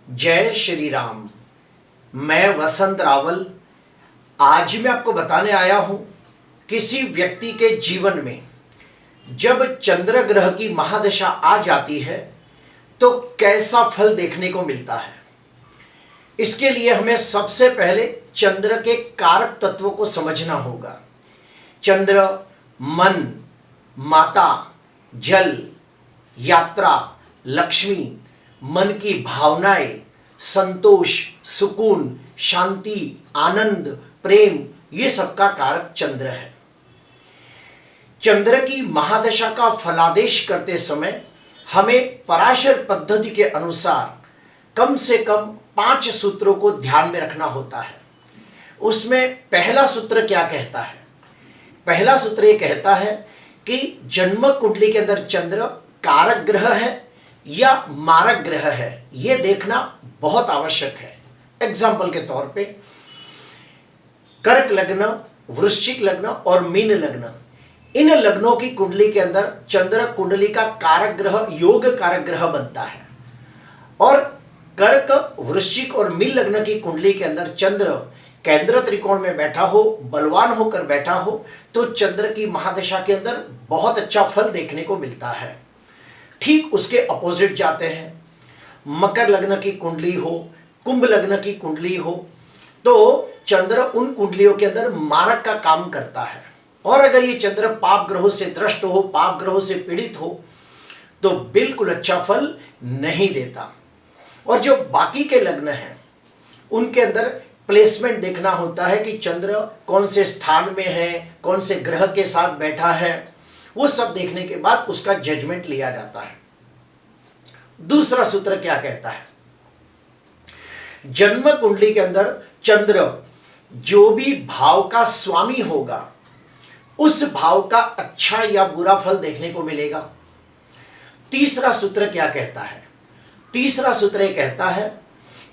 जय श्री राम। मैं वसंत रावल आज मैं आपको बताने आया हूं किसी व्यक्ति के जीवन में जब चंद्र ग्रह की महादशा आ जाती है तो कैसा फल देखने को मिलता है। इसके लिए हमें सबसे पहले चंद्र के कारक तत्वों को समझना होगा। चंद्र मन, माता, जल, यात्रा, लक्ष्मी, मन की भावनाएं, संतोष, सुकून, शांति, आनंद, प्रेम, ये सबका कारक चंद्र है। चंद्र की महादशा का फलादेश करते समय हमें पराशर पद्धति के अनुसार कम से कम 5 सूत्रों को ध्यान में रखना होता है। उसमें पहला सूत्र क्या कहता है? पहला सूत्र ये कहता है कि जन्म कुंडली के अंदर चंद्र कारक ग्रह है या मारक ग्रह है, यह देखना बहुत आवश्यक है। एग्जाम्पल के तौर पे कर्क लग्न, वृश्चिक लग्न और मीन लग्न, इन लग्नों की कुंडली के अंदर चंद्र कुंडली का कारक ग्रह, योग कारक ग्रह बनता है। और कर्क, वृश्चिक और मीन लग्न की कुंडली के अंदर चंद्र केंद्र त्रिकोण में बैठा हो, बलवान होकर बैठा हो, तो चंद्र की महादशा के अंदर बहुत अच्छा फल देखने को मिलता है। ठीक उसके अपोजिट जाते हैं। मकर लग्न की कुंडली हो, कुंभ लग्न की कुंडली हो, तो चंद्र उन कुंडलियों के अंदर मारक का काम करता है। और अगर ये चंद्र पाप ग्रहों से दृष्ट हो, पाप ग्रहों से पीड़ित हो, तो बिल्कुल अच्छा फल नहीं देता। और जो बाकी के लग्न हैं उनके अंदर प्लेसमेंट देखना होता है कि चंद्र कौन से स्थान में है, कौन से ग्रह के साथ बैठा है, वो सब देखने के बाद उसका जजमेंट लिया जाता है। दूसरा सूत्र क्या कहता है? जन्म कुंडली के अंदर चंद्र जो भी भाव का स्वामी होगा उस भाव का अच्छा या बुरा फल देखने को मिलेगा। तीसरा सूत्र क्या कहता है? तीसरा सूत्र यह कहता है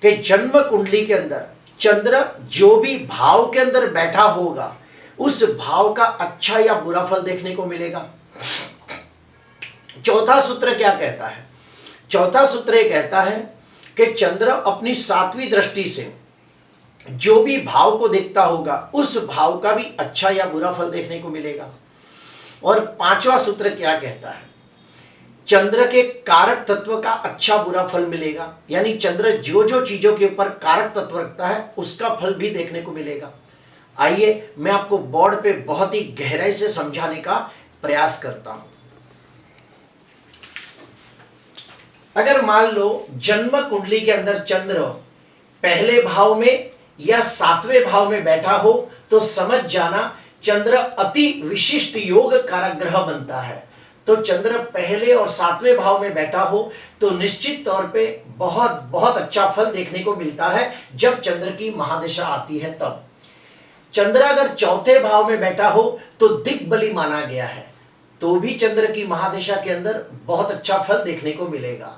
कि जन्म कुंडली के अंदर चंद्र जो भी भाव के अंदर बैठा होगा उस भाव का अच्छा या बुरा फल देखने को मिलेगा। चौथा सूत्र क्या कहता है? चौथा सूत्र यह कहता है कि चंद्र अपनी 7वीं दृष्टि से जो भी भाव को देखता होगा उस भाव का भी अच्छा या बुरा फल देखने को मिलेगा। और 5वां सूत्र क्या कहता है? चंद्र के कारक तत्व का अच्छा बुरा फल मिलेगा, यानी चंद्र जो जो चीजों के ऊपर कारक तत्व रखता है उसका फल भी देखने को मिलेगा। आइए मैं आपको बोर्ड पे बहुत ही गहराई से समझाने का प्रयास करता हूं। अगर मान लो जन्म कुंडली के अंदर चंद्र पहले भाव में या 7वें भाव में बैठा हो तो समझ जाना चंद्र अति विशिष्ट योग कारक ग्रह बनता है। तो चंद्र पहले और 7वें भाव में बैठा हो तो निश्चित तौर पे बहुत बहुत अच्छा फल देखने को मिलता है जब चंद्र की महादशा आती है। तब चंद्र अगर 4थे भाव में बैठा हो तो दिग्बली माना गया है, तो भी चंद्र की महादशा के अंदर बहुत अच्छा फल देखने को मिलेगा।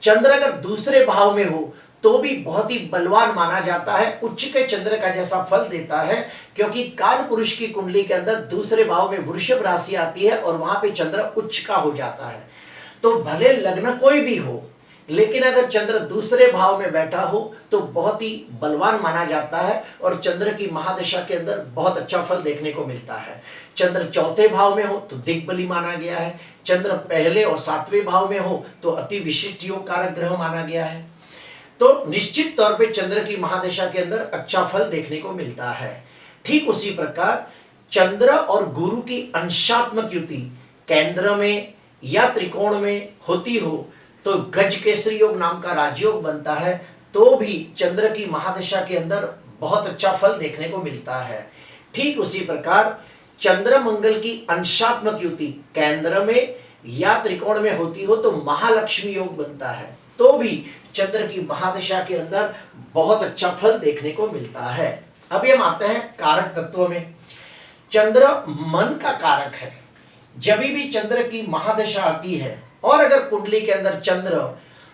चंद्र अगर दूसरे भाव में हो तो भी बहुत ही बलवान माना जाता है, उच्च के चंद्र का जैसा फल देता है, क्योंकि काल पुरुष की कुंडली के अंदर दूसरे भाव में वृषभ राशि आती है और वहां पे चंद्र उच्च का हो जाता है। तो भले लग्न कोई भी हो, लेकिन अगर चंद्र दूसरे भाव में बैठा हो तो बहुत ही बलवान माना जाता है और चंद्र की महादशा के अंदर बहुत अच्छा फल देखने को मिलता है। चंद्र 4थे भाव में हो तो दिग्बली माना गया है, चंद्र पहले और 7वें भाव में हो तो अति विशिष्ट योग कारक ग्रह माना गया है। तो निश्चित तौर पे चंद्र की महादशा के अंदर अच्छा फल देखने को मिलता है। ठीक उसी प्रकार चंद्र और गुरु की अंशात्मक युति केंद्र में या त्रिकोण में होती हो तो गज केसरी योग नाम का राजयोग बनता है, तो भी चंद्र की महादशा के अंदर बहुत अच्छा फल देखने को मिलता है। ठीक उसी प्रकार चंद्र मंगल की अंशात्मक युति केंद्र में या त्रिकोण में होती हो तो महालक्ष्मी योग बनता है, तो भी चंद्र की महादशा के अंदर बहुत अच्छा फल देखने को मिलता है। अब हम आते हैं कारक तत्वों में। चंद्र मन का कारक है। जब भी चंद्र की महादशा आती है और अगर कुंडली के अंदर चंद्र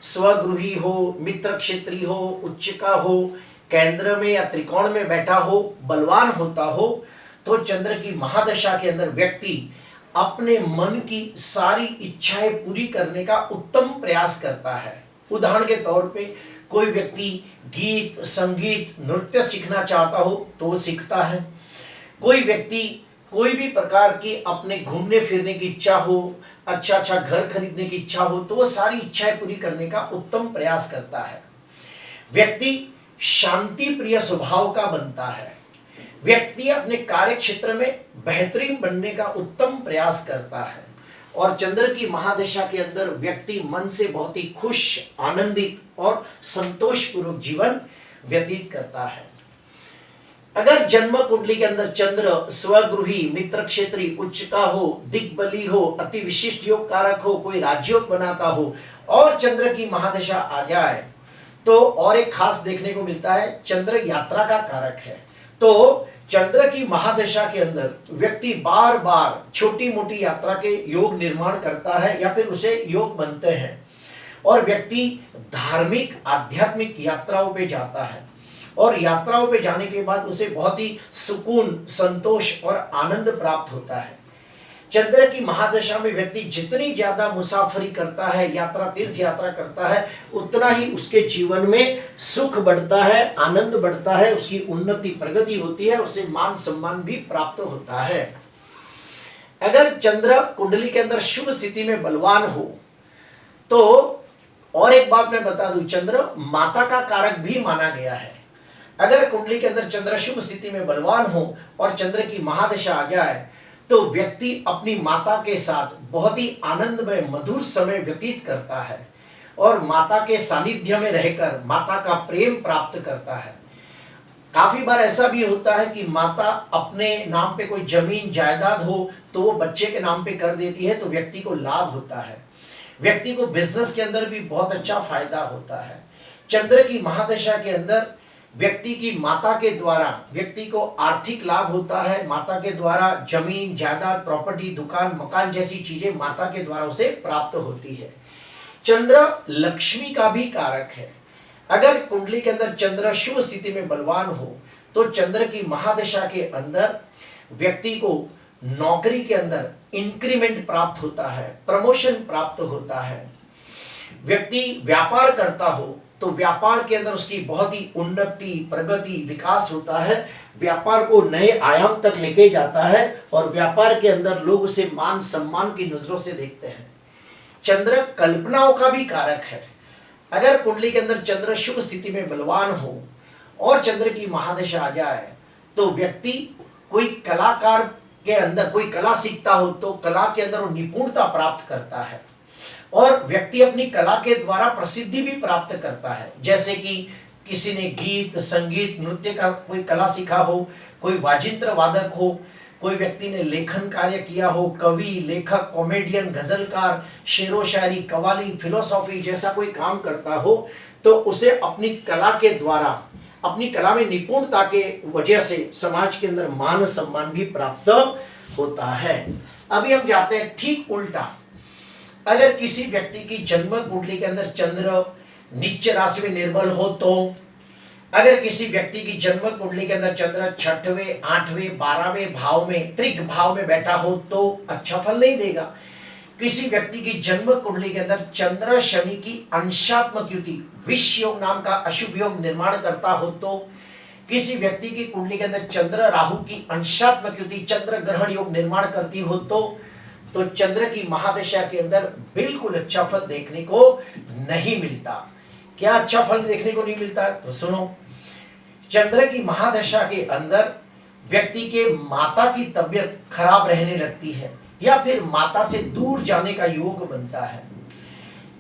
स्वगृही हो, मित्र क्षेत्री हो, उच्च का हो, केंद्र में या त्रिकोण में बैठा हो, बलवान होता हो, तो चंद्र की महादशा के अंदर व्यक्ति अपने मन की सारी इच्छाएं पूरी करने का उत्तम प्रयास करता है। उदाहरण के तौर पे कोई व्यक्ति गीत संगीत नृत्य सीखना चाहता हो तो वो सीखता है। कोई व्यक्ति कोई भी प्रकार की अपने घूमने फिरने की इच्छा हो, अच्छा अच्छा घर खरीदने की इच्छा हो, तो वो सारी इच्छाएं पूरी करने का उत्तम प्रयास करता है। व्यक्ति शांति प्रिय स्वभाव का बनता है। व्यक्ति अपने कार्य क्षेत्र में बेहतरीन बनने का उत्तम प्रयास करता है। और चंद्र की महादशा के अंदर व्यक्ति मन से बहुत ही खुश, आनंदित और संतोषपूर्वक जीवन व्यतीत करता है। अगर जन्म कुंडली के अंदर चंद्र स्वगृही, मित्र क्षेत्री, उच्च का हो, दिग्बली हो, अति विशिष्ट योग कारक हो, कोई राजयोग बनाता हो और चंद्र की महादशा आ जाए तो और एक खास देखने को मिलता है, चंद्र यात्रा का कारक है। तो चंद्र की महादशा के अंदर व्यक्ति बार बार छोटी मोटी यात्रा के योग निर्माण करता है या फिर उसे योग बनते हैं और व्यक्ति धार्मिक आध्यात्मिक यात्राओं पे जाता है और यात्राओं पे जाने के बाद उसे बहुत ही सुकून, संतोष और आनंद प्राप्त होता है। चंद्र की महादशा में व्यक्ति जितनी ज्यादा मुसाफरी करता है, यात्रा तीर्थ यात्रा करता है, उतना ही उसके जीवन में सुख बढ़ता है, आनंद बढ़ता है, उसकी उन्नति प्रगति होती है, उसे मान सम्मान भी प्राप्त होता है। अगर चंद्र कुंडली के अंदर शुभ स्थिति में बलवान हो तो और एक बात मैं बता दूं, चंद्र माता का कारक भी माना गया है। अगर कुंडली के अंदर चंद्र शुभ स्थिति में बलवान हो और चंद्र की महादशा आ जाए तो व्यक्ति अपनी माता के साथ बहुत ही आनंदमय मधुर समय व्यतीत करता है और माता के सानिध्य में रहकर माता का प्रेम प्राप्त करता है। काफी बार ऐसा भी होता है कि माता अपने नाम पे कोई जमीन जायदाद हो तो वो बच्चे के नाम पे कर देती है, तो व्यक्ति को लाभ होता है। व्यक्ति को बिजनेस के अंदर भी बहुत अच्छा फायदा होता है। चंद्र की महादशा के अंदर व्यक्ति की माता के द्वारा व्यक्ति को आर्थिक लाभ होता है। माता के द्वारा जमीन जायदाद, प्रॉपर्टी, दुकान, मकान जैसी चीजें माता के द्वारा उसे प्राप्त होती है। चंद्र लक्ष्मी का भी कारक है। अगर कुंडली के अंदर चंद्र शुभ स्थिति में बलवान हो तो चंद्र की महादशा के अंदर व्यक्ति को नौकरी के अंदर इंक्रीमेंट प्राप्त होता है, प्रमोशन प्राप्त होता है। व्यक्ति व्यापार करता हो तो व्यापार के अंदर उसकी बहुत ही उन्नति, प्रगति, विकास होता है। व्यापार को नए आयाम तक लेके जाता है और व्यापार के अंदर लोग उसे मान सम्मान की नजरों से देखते हैं। चंद्र कल्पनाओं का भी कारक है। अगर कुंडली के अंदर चंद्र शुभ स्थिति में बलवान हो और चंद्र की महादशा आ जाए तो व्यक्ति कोई कलाकार के अंदर कोई कला सीखता हो तो कला के अंदर वो निपुणता प्राप्त करता है और व्यक्ति अपनी कला के द्वारा प्रसिद्धि भी प्राप्त करता है। जैसे कि किसी ने गीत संगीत नृत्य का कोई कला सीखा हो, कोई वाजिंत्र वादक हो, कोई व्यक्ति ने लेखन कार्य किया हो, कवि, लेखक, कॉमेडियन, गजलकार, शेरो शायरी, कवाली, फिलोसॉफी जैसा कोई काम करता हो तो उसे अपनी कला के द्वारा, अपनी कला में निपुणता के वजह से समाज के अंदर मान सम्मान भी प्राप्त होता है। अभी हम जाते हैं ठीक उल्टा। अगर किसी व्यक्ति की जन्म कुंडली के अंदर चंद्र नीच राशि में निर्बल हो तो, अगर किसी व्यक्ति की जन्म कुंडली के अंदर चंद्र 6वें, 8वें, 12वें भाव में, त्रिक भाव में बैठा हो तो अच्छा फल नहीं देगा। किसी व्यक्ति की जन्म कुंडली के अंदर चंद्र शनि की अंशात्मक युति, विष योग नाम का अशुभ योग निर्माण करता हो तो, किसी व्यक्ति की कुंडली के अंदर चंद्र राहु की अंशात्मक युति, चंद्र ग्रहण योग निर्माण करती हो तो चंद्र की महादशा के अंदर बिल्कुल अच्छा फल देखने को नहीं मिलता। क्या अच्छा फल देखने को नहीं मिलता? तो सुनो, चंद्र की महादशा के अंदर व्यक्ति के माता की तबीयत खराब रहने लगती है या फिर माता से दूर जाने का योग बनता है।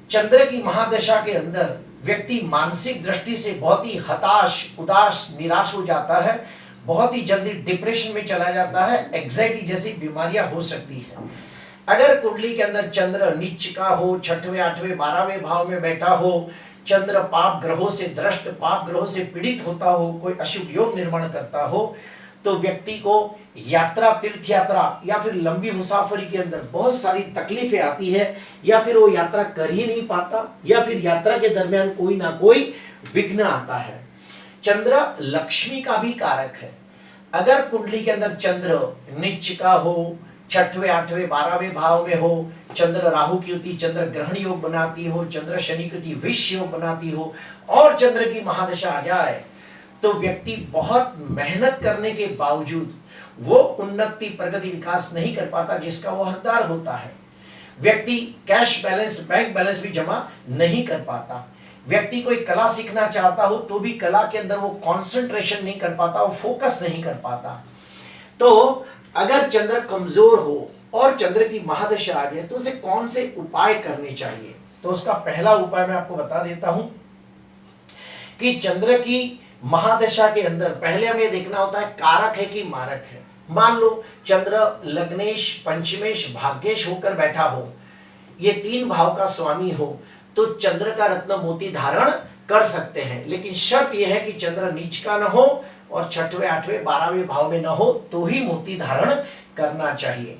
चंद्र की महादशा के अंदर व्यक्ति मानसिक दृष्टि से बहुत ही हताश, उदास, निराश हो जाता है, बहुत ही जल्दी डिप्रेशन में चला जाता है, एंजाइटी जैसी बीमारियां हो सकती है। अगर कुंडली के अंदर चंद्र नीच का हो, 6वें, 8वें, 12वें भाव में बैठा हो, चंद्र पाप ग्रहों से दृष्ट, पाप ग्रहों से पीड़ित होता हो, कोई अशुभ योग निर्माण करता हो तो व्यक्ति को यात्रा, तीर्थ यात्रा या फिर लंबी मुसाफरी के अंदर बहुत सारी तकलीफें आती है या फिर वो यात्रा कर ही नहीं पाता या फिर यात्रा के दरमियान कोई ना कोई विघ्न आता है। चंद्र लक्ष्मी का भी कारक है। अगर कुंडली के अंदर चंद्र नीच का हो, छठवें, आठवें, 12वें भाव में हो, चंद्र राहु की युति चंद्र ग्रहण योग बनाती हो, चंद्र शनि की युति विष योग बनाती हो, और चंद्र की महादशा आ जाए तो व्यक्ति बहुत मेहनत करने के बावजूद वो उन्नति, प्रगति, विकास नहीं कर पाता जिसका वो हकदार होता है। व्यक्ति कैश बैलेंस, बैंक बैलेंस भी जमा नहीं कर पाता। व्यक्ति कोई कला सीखना चाहता हो तो भी कला के अंदर वो कंसंट्रेशन नहीं कर पाता, वो फोकस नहीं कर पाता। तो अगर चंद्र कमजोर हो और चंद्र की महादशा आ जाए तो उसे कौन से उपाय करने चाहिए? तो उसका पहला उपाय मैं आपको बता देता हूं कि चंद्र की महादशा के अंदर पहले हमें देखना होता है कारक है कि मारक है। मान लो चंद्र लग्नेश, पंचमेश, भाग्येश होकर बैठा हो, ये 3 भाव का स्वामी हो, तो चंद्र का रत्न मोती धारण कर सकते हैं। लेकिन शर्त यह है कि चंद्र नीच का न हो और छठवें, आठवें, 12वें भाव में न हो तो ही मोती धारण करना चाहिए।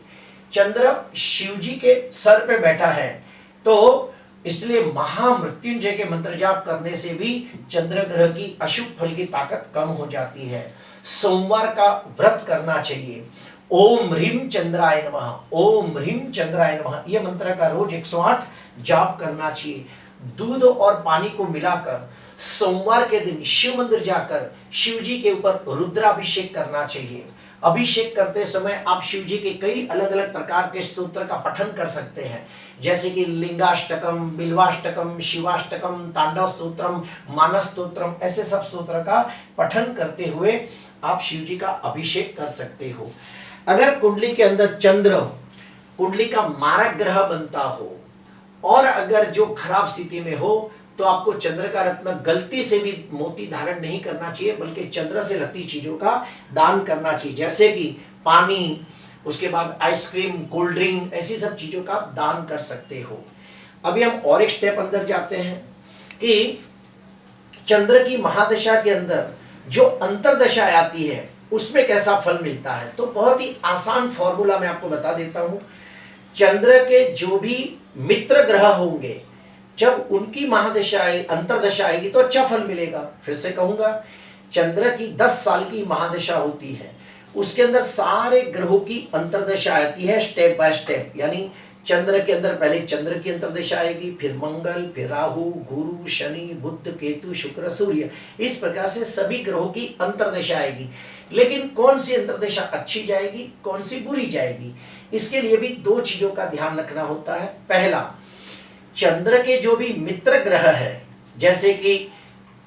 चंद्र शिव जी के सर पे बैठा है तो इसलिए महामृत्युंजय के मंत्र जाप करने से भी चंद्र ग्रह की अशुभ फल की ताकत कम हो जाती है। सोमवार का व्रत करना चाहिए। ओम ह्रीम चंद्राय नमः, ओम ह्रीम चंद्राय नमः, यह मंत्र का रोज 108 जाप करना चाहिए। दूध और पानी को मिलाकर सोमवार के दिन शिव मंदिर जाकर शिव जी के ऊपर रुद्राभिषेक करना चाहिए। अभिषेक करते समय आप शिव जी के कई अलग अलग प्रकार के स्तोत्र का पठन कर सकते हैं, जैसे कि लिंगाष्टकम, बिल्वाष्टकम, शिवाष्टकम, तांडव स्तोत्रम, मानस स्तोत्रम, ऐसे सब स्तोत्र का पठन करते हुए आप शिव जी का अभिषेक कर सकते हो। अगर कुंडली के अंदर चंद्र कुंडली का मारक ग्रह बनता हो और अगर जो खराब स्थिति में हो तो आपको चंद्र का रत्न गलती से भी मोती धारण नहीं करना चाहिए, बल्कि चंद्र से लगती चीजों का दान करना चाहिए, जैसे कि पानी, उसके बाद आइसक्रीम, कोल्ड ड्रिंक, ऐसी सब चीजों का दान कर सकते हो। अभी हम और एक स्टेप अंदर जाते हैं कि चंद्र की महादशा के अंदर जो अंतरदशा आती है उसमें कैसा फल मिलता है। तो बहुत ही आसान फॉर्मूला मैं आपको बता देता हूं। चंद्र के जो भी मित्र ग्रह होंगे, जब उनकी महादशा अंतरदशा आएगी तो अच्छा फल मिलेगा। फिर से कहूंगा, चंद्र की 10 साल की महादशा होती है, उसके अंदर सारे ग्रहों की अंतरदशा आती है स्टेप बाय स्टेप। यानी चंद्र के अंदर पहले चंद्र की अंतरदशा आएगी, फिर मंगल, फिर राहु, गुरु, शनि, बुध, केतु, शुक्र, सूर्य, इस प्रकार से सभी ग्रहों की अंतरदशा आएगी। लेकिन कौन सी अंतरदशा अच्छी जाएगी, कौन सी बुरी जाएगी, इसके लिए भी 2 चीजों का ध्यान रखना होता है। पहला, चंद्र के जो भी मित्र ग्रह है, जैसे कि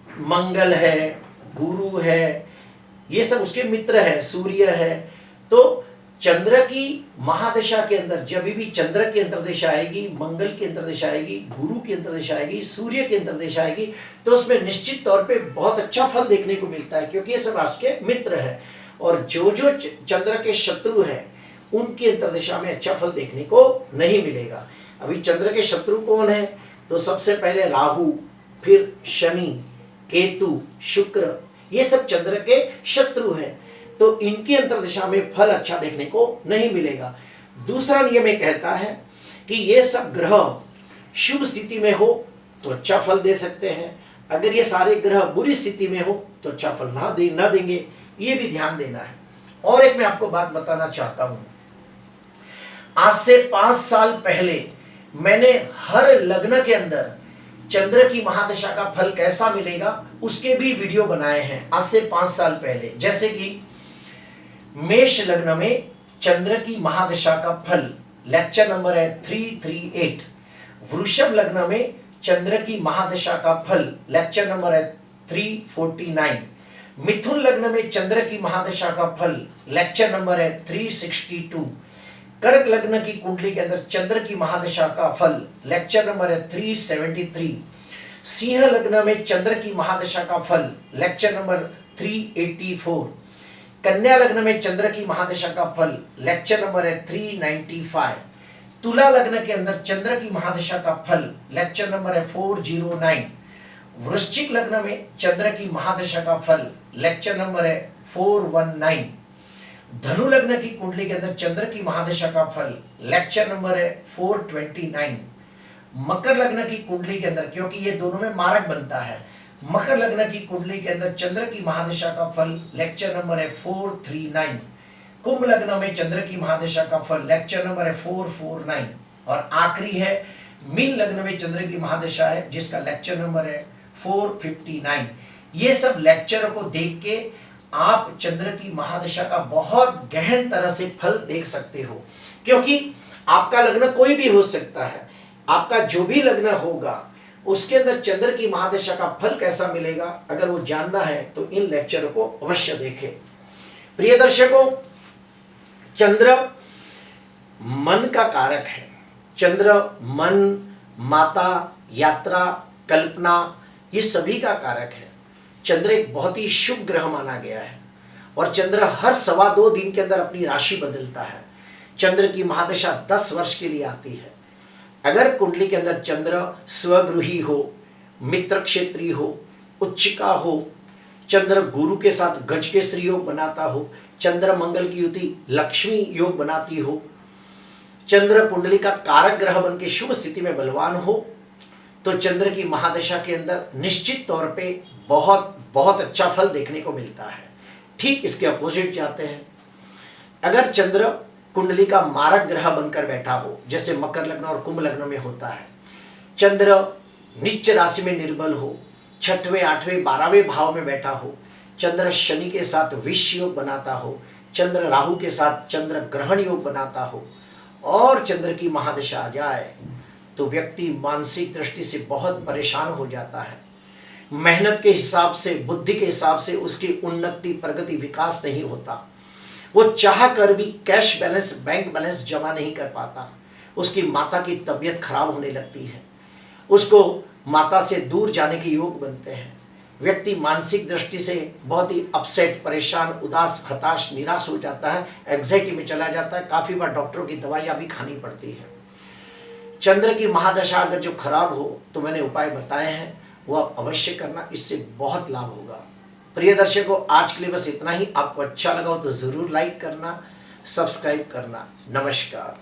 मंगल है, गुरु है, ये सब उसके मित्र है, सूर्य है, तो चंद्र की महादशा के अंदर जब भी चंद्र की अंतरदशा आएगी, मंगल की अंतरदशा आएगी, गुरु की अंतरदशा आएगी, सूर्य की अंतरदशा आएगी, तो उसमें निश्चित तौर पे बहुत अच्छा फल देखने को मिलता है, क्योंकि ये सब आपके मित्र है। और जो जो चंद्र के शत्रु है उनकी अंतरदशा में अच्छा फल देखने को नहीं मिलेगा। अभी चंद्र के शत्रु कौन है? तो सबसे पहले राहु, फिर शनि, केतु, शुक्र, ये सब चंद्र के शत्रु हैं, तो इनकी अंतरदशा में फल अच्छा देखने को नहीं मिलेगा। दूसरा नियम ये कहता है कि ये सब ग्रह शुभ स्थिति में हो तो अच्छा फल दे सकते हैं, अगर ये सारे ग्रह बुरी स्थिति में हो तो अच्छा फल ना देंगे, ये भी ध्यान देना है। और एक मैं आपको बात बताना चाहता हूं, आज से 5 साल पहले मैंने हर लग्न के अंदर चंद्र की महादशा का फल कैसा मिलेगा उसके भी वीडियो बनाए हैं, आज से 5 साल पहले। जैसे कि मेष लग्न में चंद्र की महादशा का फल, लेक्चर नंबर है 338। वृषभ लग्न में चंद्र की महादशा का फल, लेक्चर नंबर है 349। मिथुन लग्न में चंद्र की महादशा का फल, लेक्चर नंबर है 362। कर्क लग्न की कुंडली के अंदर चंद्र की महादशा का फल, लेक्चर नंबर है 373। सिंह लग्न में चंद्र की महादशा का फल, लेक्चर नंबर 384। कन्या लग्न में चंद्र की महादशा का फल, लेक्चर नंबर है 395। तुला लग्न के अंदर चंद्र की महादशा का फल, लेक्चर नंबर है 409। वृश्चिक लग्न में चंद्र की महादशा का फल, लेक्चर नंबर है 419। धनु लग्न की कुंडली के अंदर चंद्र की महादशा का फल, लेक्चर नंबर है 429। मकर लग्न की कुंडली के अंदर, क्योंकि ये दोनों में मारक बनता है, मकर लग्न की कुंडली के अंदर चंद्र की महादशा का फल, लेक्चर नंबर है 439। कुंभ लग्न में चंद्र की महादशा का फल लेक्चर नंबर है 449। और आखिरी है मीन लग्न में चंद्र की महादशा है जिसका लेक्चर नंबर है 459। ये सब लेक्चरों को देख के आप चंद्र की महादशा का बहुत गहन तरह से फल देख सकते हो, क्योंकि आपका लग्न कोई भी हो सकता है। आपका जो भी लग्न होगा उसके अंदर चंद्र की महादशा का फल कैसा मिलेगा, अगर वो जानना है तो इन लेक्चरों को अवश्य देखें। प्रिय दर्शकों, चंद्र मन का कारक है। चंद्र मन, माता, यात्रा, कल्पना, ये सभी का कारक है। चंद्र एक बहुत ही शुभ ग्रह माना गया है और चंद्र हर 2.25 दिन के अंदर अपनी राशि बदलता है। चंद्र की महादशा 10 वर्ष के लिए आती है। अगर कुंडली के अंदर चंद्र स्वगृही हो, मित्र क्षेत्रीय हो, उच्चिका हो, चंद्र गुरु के साथ गजकेसरी योग बनाता हो, चंद्र मंगल की युति लक्ष्मी योग बनाती हो, चंद्र कुंडली का कारक ग्रह बन के शुभ स्थिति में बलवान हो, तो चंद्र की महादशा के अंदर निश्चित तौर पे बहुत बहुत अच्छा फल देखने को मिलता है। ठीक इसके अपोजिट जाते हैं। अगर चंद्र कुंडली का मारक ग्रह बनकर बैठा हो, जैसे मकर लग्न और कुंभ लग्न में होता है, चंद्र नीच राशि में निर्बल हो, 6वें, 8वें, 12वें भाव में बैठा हो, चंद्र शनि के साथ विष योग बनाता हो, चंद्र राहु के साथ चंद्र ग्रहण योग बनाता हो और चंद्र की महादशा आ जाए तो व्यक्ति मानसिक दृष्टि से बहुत परेशान हो जाता है। मेहनत के हिसाब से, बुद्धि के हिसाब से उसकी उन्नति, प्रगति, विकास नहीं होता। वो चाह कर भी कैश बैलेंस, बैंक बैलेंस जमा नहीं कर पाता। उसकी माता की तबीयत खराब होने लगती है, उसको माता से दूर जाने के योग बनते हैं। व्यक्ति मानसिक दृष्टि से बहुत ही अपसेट, परेशान, उदास, हताश, निराश हो जाता है, एंग्जाइटी में चला जाता है। काफ़ी बार डॉक्टरों की दवाइयाँ भी खानी पड़ती है। चंद्र की महादशा अगर जो खराब हो तो मैंने उपाय बताए हैं, वो आप अवश्य करना, इससे बहुत लाभ होगा। प्रिय दर्शकों, आज के लिए बस इतना ही। आपको अच्छा लगा हो तो ज़रूर लाइक करना, सब्सक्राइब करना। नमस्कार।